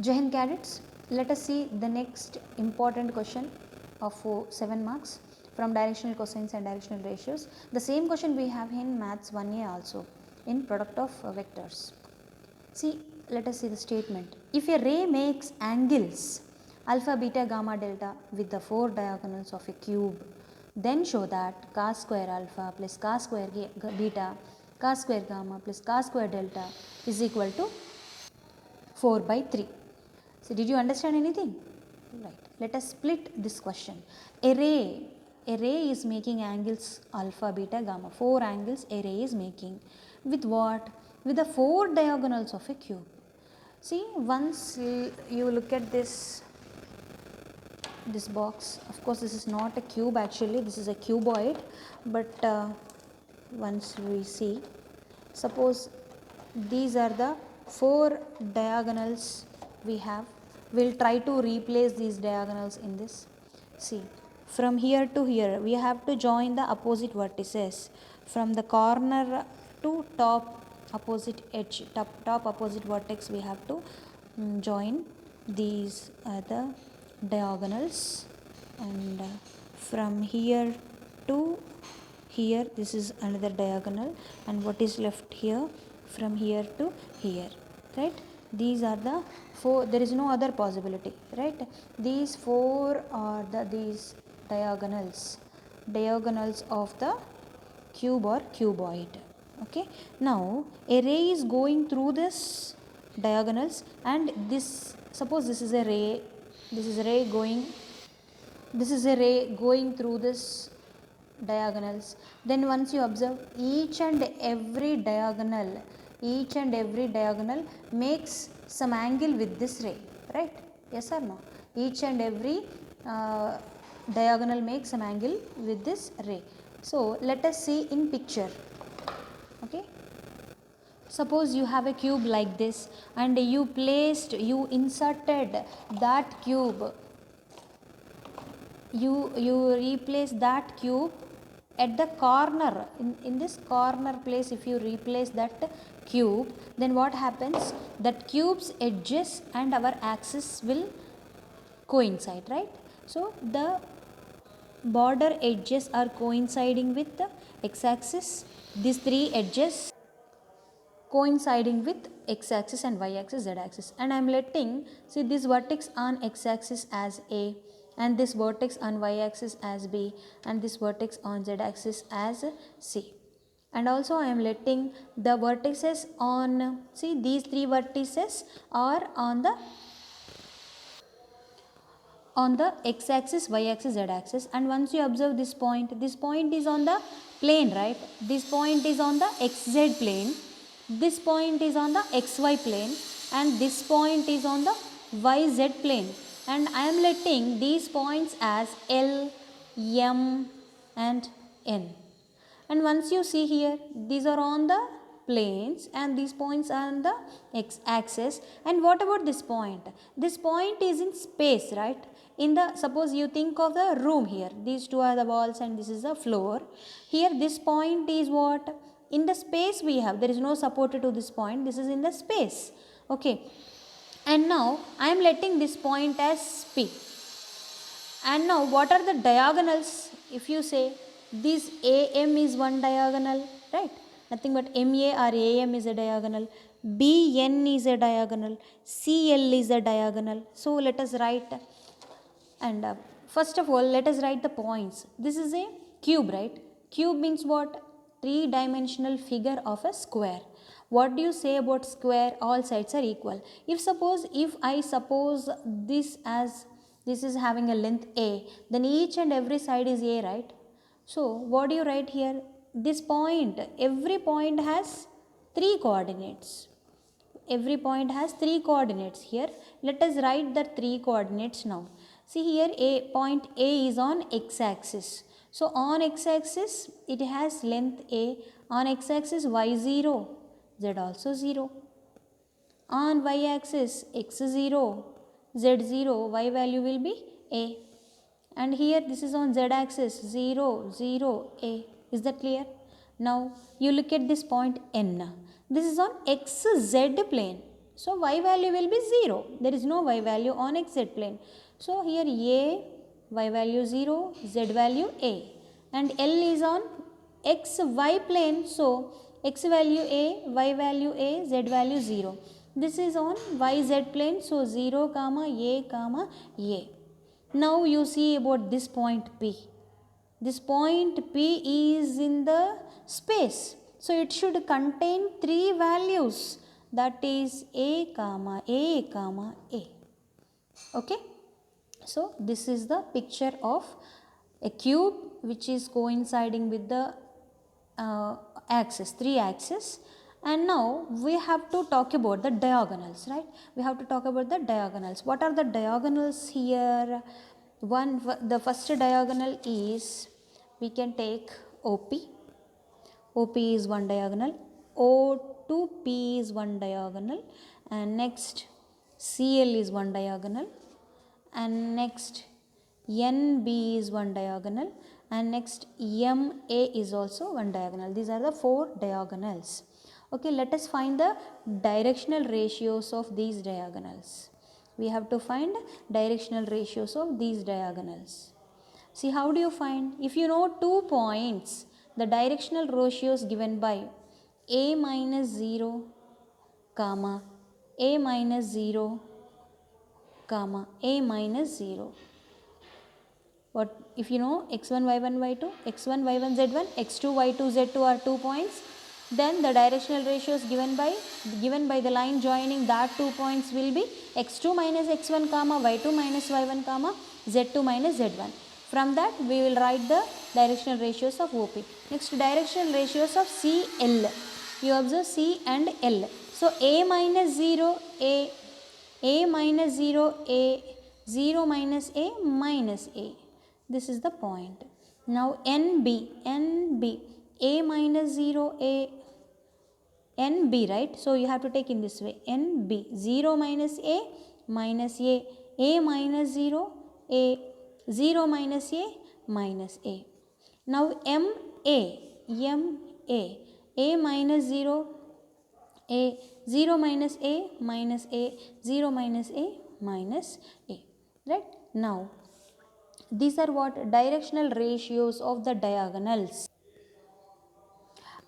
Jai Hind cadets, let us see the next important question of 7 marks from directional cosines and directional ratios. The same question we have in maths 1A also in product of vectors. See, let us see the statement. If a ray makes angles alpha, beta, gamma, delta with the 4 diagonals of a cube, then show that cos square alpha plus cos square beta, cos square gamma plus cos square delta is equal to 4 by 3. So, did you understand anything? Right. Let us split this question. A ray is making angles alpha, beta, gamma. 4 angles a ray is making. With what? With the 4 diagonals of a cube. See, once you look at this box, of course this is not a cube actually, this is a cuboid, but once we see, suppose these are the 4 diagonals we have. We will try to replace these diagonals in this. See, from here to here we have to join the opposite vertices. From the corner to top opposite edge, top opposite vertex, we have to join these the diagonals, and from here to here this is another diagonal, and what is left here from here to here, right? These are the 4, there is no other possibility, right? These 4 are these diagonals of the cube or cuboid. Okay, now a ray is going through this diagonals, and this, suppose this is a ray, this is a ray going through this diagonals. Then once you observe, each and every diagonal makes some angle with this ray, right? Yes or no? Each and every diagonal makes some angle with this ray. So let us see in picture. Okay, suppose you have a cube like this, and you inserted that cube, you replace that cube at the corner, in this corner place. If you replace that cube, then what happens, that cube's edges and our axis will coincide, right? So the border edges are coinciding with the x-axis, these 3 edges coinciding with x-axis and y-axis, z-axis, and I am letting, see, this vertex on x-axis as A, and this vertex on y-axis as B, and this vertex on z-axis as C. And also I am letting the vertices on, see, these 3 vertices are on the x-axis, y-axis, z-axis, and once you observe this point is on the plane, right? This point is on the xz plane, this point is on the xy plane, and this point is on the yz plane, and I am letting these points as L, M and N. And once you see here, these are on the planes and these points are on the x-axis. And what about this point? This point is in space, right? In the, suppose you think of the room here, these 2 are the walls and this is the floor. Here this point is what? In the space we have, there is no support to this point, this is in the space. Okay, and now I am letting this point as P. And now what are the diagonals? If you say this AM is one diagonal, right? Nothing but MA or AM is a diagonal, BN is a diagonal, CL is a diagonal. So let us write, and first of all let us write the points. This is a cube, right? Cube means what? 3-dimensional figure of a square. What do you say about square? All sides are equal. If I suppose this as, this is having a length A, then each and every side is A, right? So what do you write here? This point, every point has 3 coordinates. Every point has 3 coordinates here. Let us write the 3 coordinates now. See here, point A is on x-axis. So on x-axis it has length A, on x-axis y0, z also 0. On y-axis x0, z0, y value will be A. And here this is on z-axis 0, 0, A. Is that clear? Now you look at this point N. This is on xz plane. So y value will be 0. There is no y value on xz plane. So here a, y value 0, z value a, and L is on xy plane. So x value a, y value a, z value 0. This is on yz plane. So 0 comma a comma a. Now you see about this point P. This point P is in the space. So it should contain 3 values, that is a comma a comma a. Okay. So this is the picture of a cube which is coinciding with the axis, 3 axes. And now we have to talk about the diagonals, right? We have to talk about the diagonals. What are the diagonals here? The first diagonal is, we can take OP. OP is one diagonal. O to P is one diagonal. And next CL is one diagonal. And next NB is one diagonal. And next MA is also one diagonal. These are the 4 diagonals. Okay, let us find the directional ratios of these diagonals. We have to find directional ratios of these diagonals. See, how do you find? If you know 2 points, the directional ratios given by a minus 0, comma, a minus 0, comma, a minus 0. What if you know x1, y1, y2, x1, y1, z1, x2, y2, z2 are 2 points, then the directional ratios given by the line joining that 2 points will be x2 minus x1 comma y2 minus y1 comma z2 minus z1. From that we will write the directional ratios of OP. Next, directional ratios of CL. You observe C and L. So a minus 0, a minus 0, a, 0 minus a minus a. This is the point. Now NB, a minus 0, a, NB, right? So you have to take in this way, NB, 0 minus a minus a minus 0, a, 0 minus a minus a. Now MA, a minus 0, a, 0 minus a minus a, 0 minus a minus a, right? Now these are what? Directional ratios of the diagonals.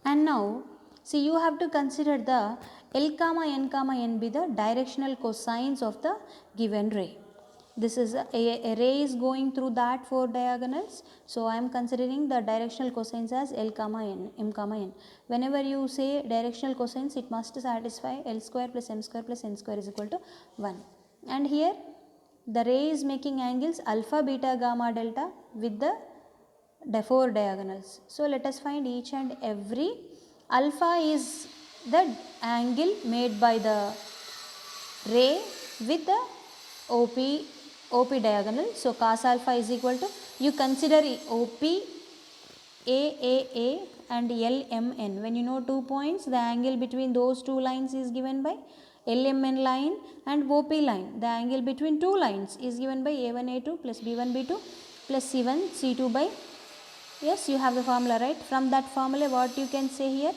And now see, you have to consider the L comma N comma N be the directional cosines of the given ray. This is a ray is going through that 4 diagonals. So I am considering the directional cosines as L comma N, M comma N. Whenever you say directional cosines, it must satisfy L square plus M square plus N square is equal to 1. And here the ray is making angles alpha, beta, gamma, delta with the 4 diagonals. So let us find each and every. Alpha is the angle made by the ray with the OP diagonal. So cos alpha is equal to, you consider OP, AAA and LMN. When you know 2 points, the angle between those 2 lines is given by LMN line and OP line. The angle between 2 lines is given by A1 A2 plus B1 B2 plus C1 C2 by, yes, you have the formula, right? From that formula what you can say here?